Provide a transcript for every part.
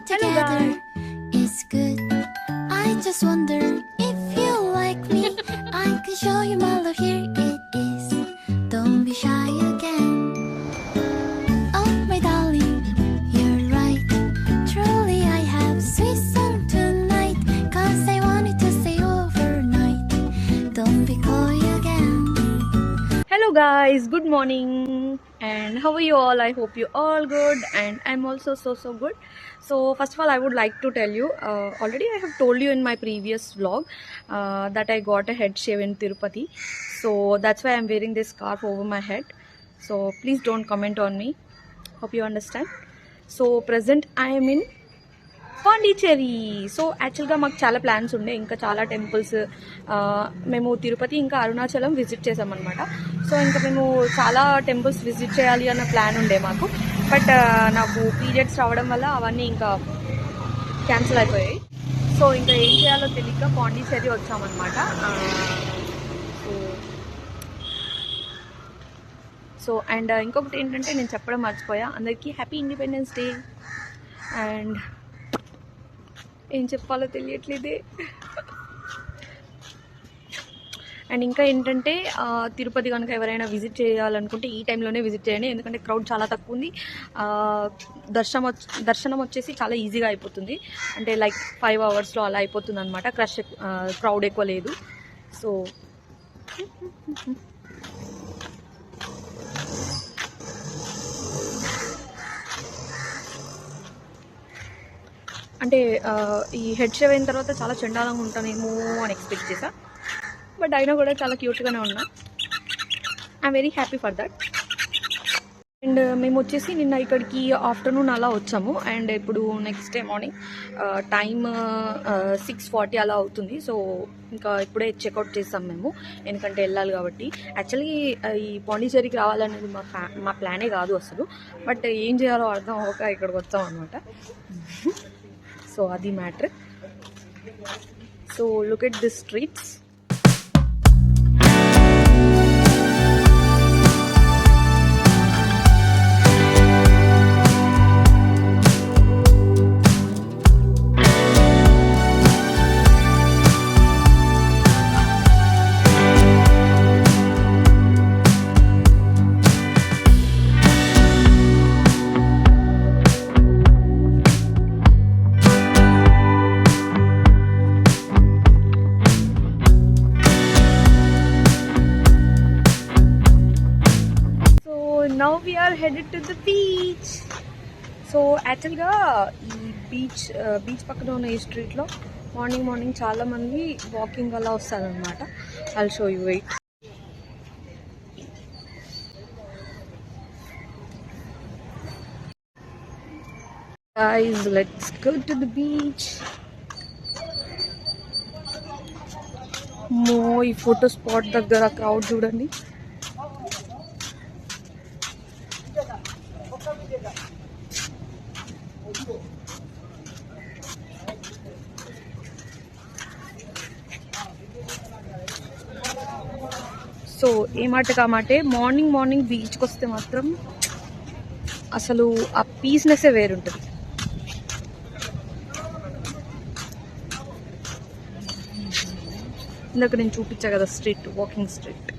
together is good. I just wonder if you like me. I can show you my love, here it is. Don't be shy again. Oh my darling, you're right. Truly I have sweet song tonight, 'cause I wanted to stay overnight. Don't be coy again. Hello guys, good morning and how are you all? I hope you all good and I'm also so good. So first of all I would like to tell you, already I have told you in my previous vlog that I got a head shave in Tirupati. So that's why I'm wearing this scarf over my head. So please don't comment on me. Hope you understand. So present I am in Pondicherry. So యాక్చువల్గా మాకు చాలా plans ఉండే, ఇంకా చాలా temples. మేము తిరుపతి ఇంకా Arunachalam visit చేసామన్నమాట. So ఇంకా మేము చాలా టెంపుల్స్ విజిట్ చేయాలి అన్న ప్లాన్ ఉండే మాకు. బట్ నాకు పీరియడ్స్ రావడం వల్ల అవన్నీ ఇంకా క్యాన్సిల్ అయిపోయాయి. సో ఇంకా ఏం చేయాలో తెలియక పాండిచ్చేరి వచ్చామన్నమాట. సో అండ్ ఇంకొకటి ఏంటంటే నేను చెప్పడం మర్చిపోయా, అందరికీ హ్యాపీ ఇండిపెండెన్స్ డే. అండ్ ఏం చెప్పాలో తెలియట్లేదే. అండ్ ఇంకా ఏంటంటే తిరుపతి కనుక ఎవరైనా విజిట్ చేయాలనుకుంటే ఈ టైంలోనే విజిట్ చేయండి, ఎందుకంటే క్రౌడ్ చాలా తక్కువ ఉంది. దర్శనం వచ్చేసి చాలా ఈజీగా అయిపోతుంది, అంటే లైక్ 5 అవర్స్లో అలా అయిపోతుంది అనమాట. క్రౌడ్ ఎక్కువ లేదు. సో అంటే ఈ హెడ్ షేవ్ అయిన తర్వాత చాలా చండాలంగా ఉంటానేమో అని ఎక్స్పెక్ట్ చేశా, బట్ అయినా కూడా చాలా క్యూట్గానే ఉన్నా. I'm very happy for that. And మేము వచ్చేసి నిన్న ఇక్కడికి ఆఫ్టర్నూన్ అలా వచ్చాము, అండ్ ఇప్పుడు నెక్స్ట్ డే మార్నింగ్ టైమ్ 6:40 అలా అవుతుంది. సో ఇంకా ఇప్పుడే చెక్అవుట్ చేస్తాం మేము, ఎందుకంటే వెళ్ళాలి కాబట్టి. యాక్చువల్లీ ఈ పాండిచ్చేరికి రావాలనేది మా ప్లానే కాదు అసలు, బట్ ఏం చేయాలో అర్థం అవ్వక ఇక్కడికి వచ్చాం అనమాట. సో అది matter. So look at this streets. Now we are headed to the beach. So యాక్చువల్గా ఈ బీచ్ పక్కన ఉన్న ఈ స్ట్రీట్లో మార్నింగ్ చాలా మంది వాకింగ్ అలా వస్తారనమాట. I'll show you, wait. Guys, let's go to the beach. ఈ ఫోటో స్పాట్ దగ్గర క్రౌడ్ చూడండి. సో ఏ మాట కామాటే మార్నింగ్ బీచ్కి వస్తే మాత్రం అసలు ఆ పీస్నెస్సే వేరుంటుంది. ఇందాక నేను చూపించా కదా స్ట్రీట్, వాకింగ్ స్ట్రీట్.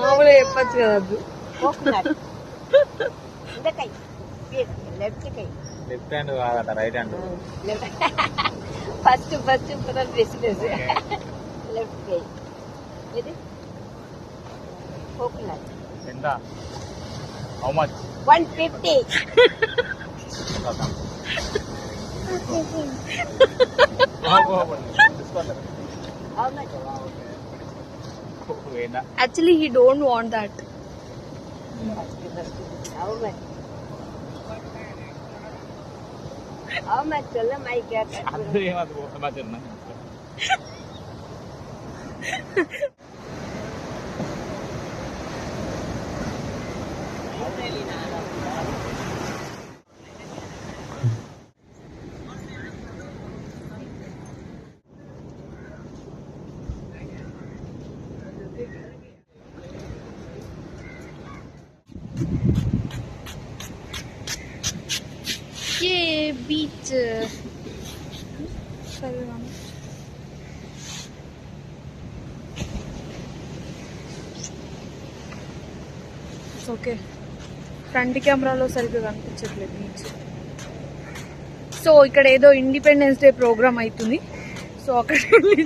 మామూలుగా చెప్పచ్చు కదా. లెఫ్ట్ హ్యాండ్ కాదట, right hand. First precedence left key. It is coconut. Enda. How much? 150. How much? Actually, he don't want that. How much? How much? Tell him I get it. ये बीच okay front కెమెరాలో సరిగ్గా కనిపించట్లేదు beach. So ఇక్కడ ఏదో independence Day programme అవుతుంది. So అక్కడ వెళ్ళి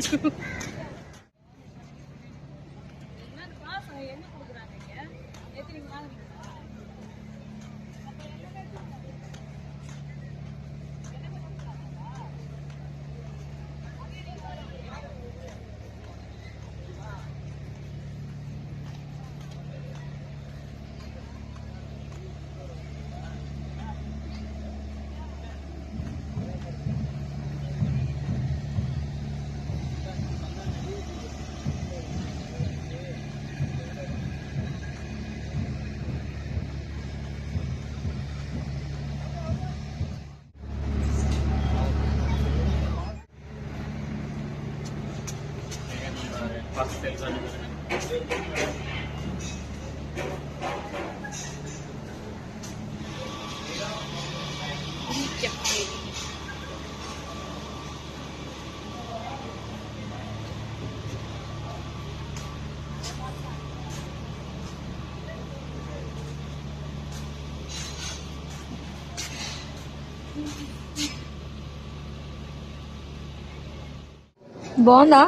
బాగుందా?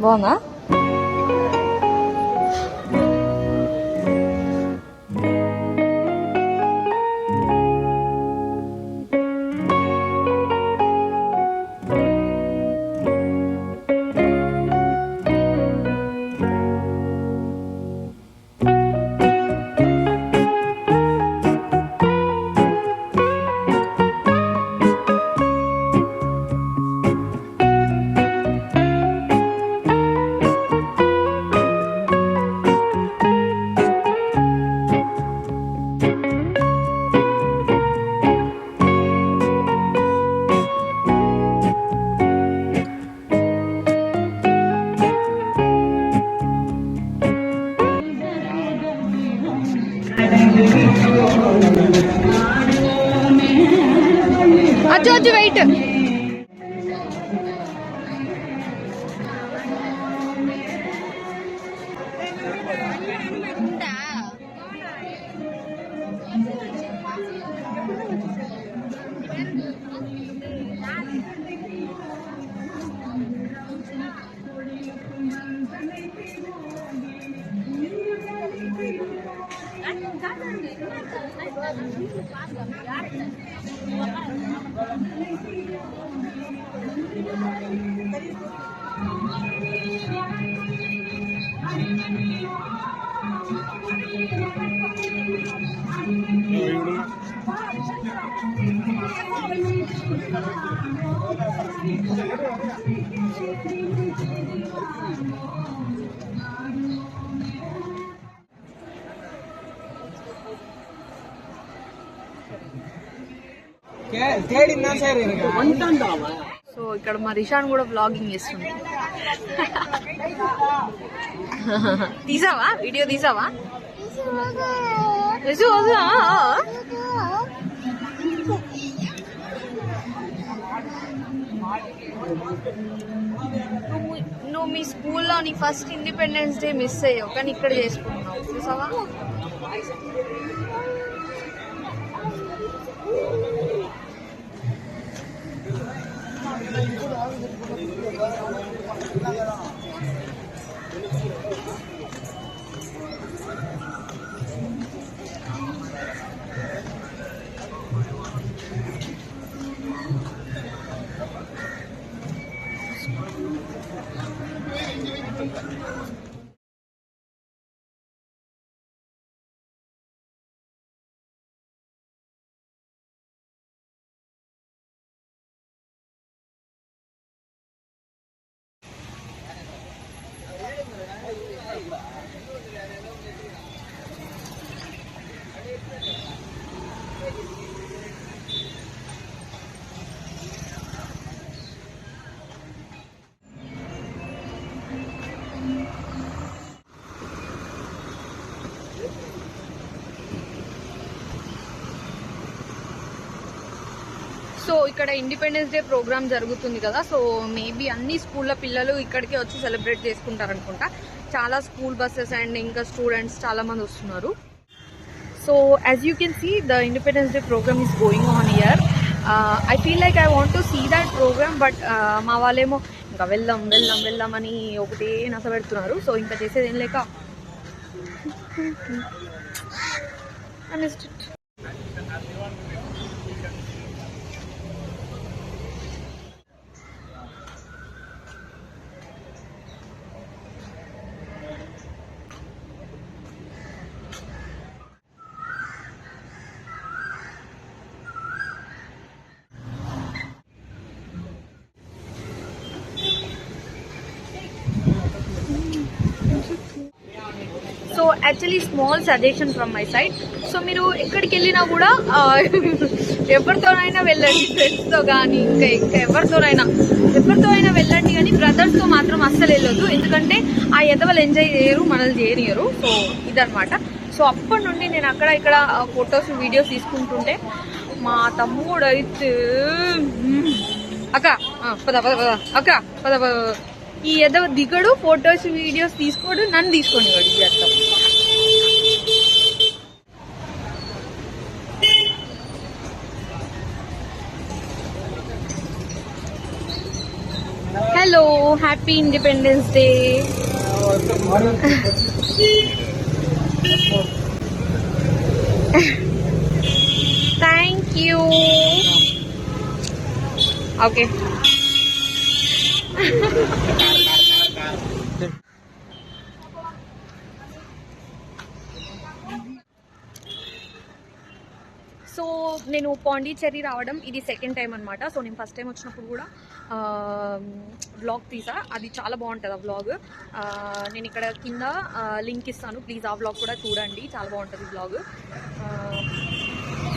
బాగుందా? అచ్చు వెయిట్. సో ఇక్కడ మా రిషాన్ కూడా వ్లాగింగ్ చేస్తుంది. తీసావా వీడియో? తీసావా? నువ్వు మీ స్కూల్లో నీ ఫస్ట్ ఇండిపెండెన్స్ డే మిస్ అయ్యావు, కానీ ఇక్కడ చేసుకుంటున్నావు. చూసావా? సో ఇక్కడ ఇండిపెండెన్స్ డే ప్రోగ్రామ్ జరుగుతుంది కదా, సో మేబీ అన్ని స్కూళ్ళ పిల్లలు ఇక్కడికి వచ్చి సెలబ్రేట్ చేసుకుంటారు అనుకుంటా. చాలా స్కూల్ బస్సెస్ అండ్ ఇంకా స్టూడెంట్స్ చాలా మంది వస్తున్నారు. So as you can see the Independence Day programme is going on here. I feel like I want to see that programme, but మా వాళ్ళేమో ఇంకా వెళ్దాం వెళ్దాం వెళ్దాం అని ఒకటే నస పెడుతున్నారు. సో ఇంకా చేసేది ఏం లేక so actually small suggestion from my side. So మీరు ఎక్కడికి వెళ్ళినా కూడా ఎవరితోనైనా వెళ్ళండి, ఫ్రెండ్స్తో కానీ ఇంకా ఎవరితో అయినా వెళ్ళండి, కానీ బ్రదర్స్తో మాత్రం అస్సలు వెళ్ళొద్దు. ఎందుకంటే ఆ ఎదవలు ఎంజాయ్ చేయరు, మనల్ని చేయనియరు. సో ఇదనమాట. సో అప్పటి నుండి నేను అక్కడ ఇక్కడ ఫొటోస్ వీడియోస్ తీసుకుంటుంటే మా తమ్ముడు అయితే అక్క పద పద పద అక్క పద పద, ఈ ఏదో దిగడు, ఫొటోస్ వీడియోస్ తీసుకోడు, నన్ను తీసుకొని వాడు చేస్తాం. Hello, happy independence day. Thank you. Okay. So నేను పాండిచ్చేరి రావడం ఇది సెకండ్ టైం అనమాట. సో నేను ఫస్ట్ టైం వచ్చినప్పుడు కూడా వ్లాగ్ తీసా, అది చాలా బాగుంటుంది ఆ వ్లాగ్. నేను ఇక్కడ కింద లింక్ ఇస్తాను, ప్లీజ్ ఆ వ్లాగ్ కూడా చూడండి, చాలా బాగుంటుంది vlog.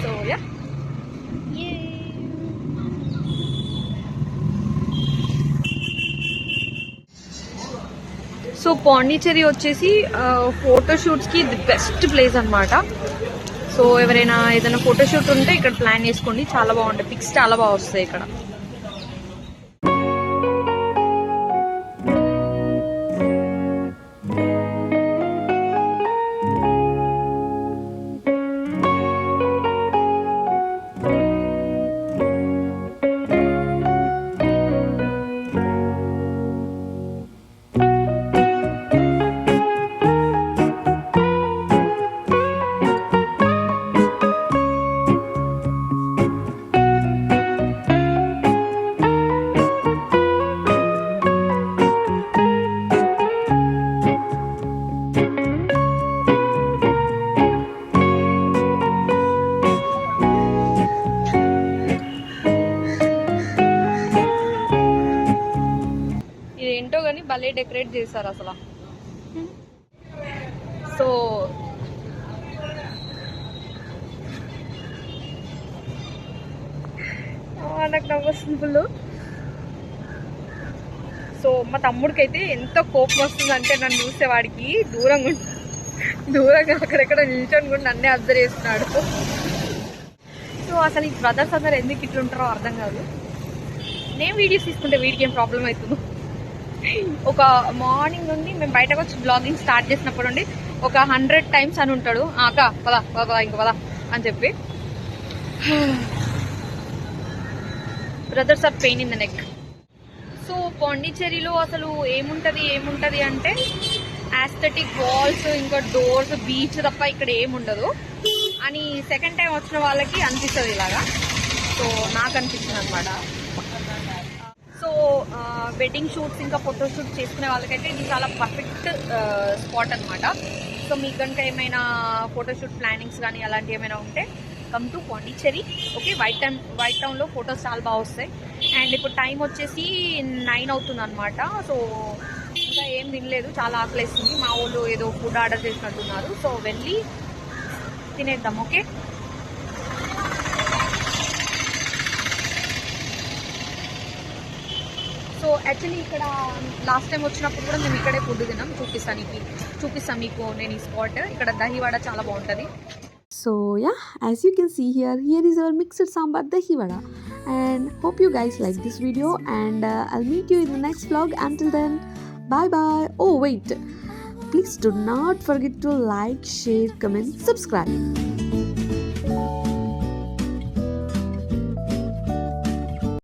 So yeah, so Pondicherry వచ్చేసి ఫోటోషూట్స్కి ది బెస్ట్ ప్లేస్ అనమాట. సో ఎవరైనా ఏదైనా ఫోటోషూట్ ఉంటే ఇక్కడ ప్లాన్ చేసుకోండి, చాలా బాగుంటాయి, పిక్స్ చాలా బాగా వస్తాయి ఇక్కడ. ఏంటో కానీ భలే డెకరేట్ చేశారు అసలు. సో నాకు నవ్వొస్తుంది ఫుల్. సో మా తమ్ముడికి అయితే ఎంత కోపం వస్తుందంటే నన్ను చూసేవాడికి దూరంగా అక్కడెక్కడ నిల్చొని కూడా నన్నే అబ్జర్వ్ చేస్తున్నాడు. సో అసలు ఈ బ్రదర్స్ అందరు ఎందుకు ఇట్లుంటారో అర్థం కాదు. నేను వీడియోస్ తీసుకుంటే వీడికి ఏం ప్రాబ్లం అవుతుందో. ఒక మార్నింగ్ నుండి మేము బయటకు వచ్చి బ్లాగింగ్ స్టార్ట్ చేసినప్పుడు నుండి ఒక 100 times అని ఉంటాడు, అక్క పదా పదా ఇంక పదా అని చెప్పి. Brothers are pain in the neck. So పాండిచ్చేరిలో అసలు ఏముంటది అంటే ఆస్థెటిక్ వాల్స్, ఇంకా డోర్స్, బీచ్ తప్ప ఇక్కడ ఏముండదు అని సెకండ్ టైం వచ్చిన వాళ్ళకి అనిపిస్తుంది ఇలాగా. సో నాకు అనిపిస్తుంది అనమాట. సో వెడ్డింగ్ షూట్స్ ఇంకా ఫోటో షూట్స్ చేసుకునే వాళ్ళకైతే ఇది చాలా పర్ఫెక్ట్ స్పాట్ అనమాట. సో మీకు కనుక ఏమైనా ఫోటోషూట్ ప్లానింగ్స్ కానీ అలాంటివి ఏమైనా ఉంటే come to Pondicherry. Okay, white టౌన్లో ఫొటోస్ చాలా బాగా వస్తాయి. అండ్ ఇప్పుడు టైం వచ్చేసి 9 అవుతుంది అనమాట. సో ఇంకా ఏం తినలేదు, చాలా ఆకలేస్తుంది. మా వాళ్ళు ఏదో ఫుడ్ ఆర్డర్ చేసినట్టున్నారు. సో వెళ్ళి తినేద్దాం. ఓకే, సో యాక్చువల్లీ ఇక్కడ లాస్ట్ టైం వచ్చినప్పుడు కూడా మేము ఇక్కడే ఫుడ్ తిన్నాం. చూపిస్తాను మీకు నేను ఈ స్పాట్. ఇక్కడ దహివాడ చాలా బాగుంటుంది. So yeah, as you can see here is our mixed sambar dahi vada, and hope you guys like this video, and I'll meet you in the next vlog. Until then, bye bye. Oh wait, please do not forget to like, share, comment, subscribe.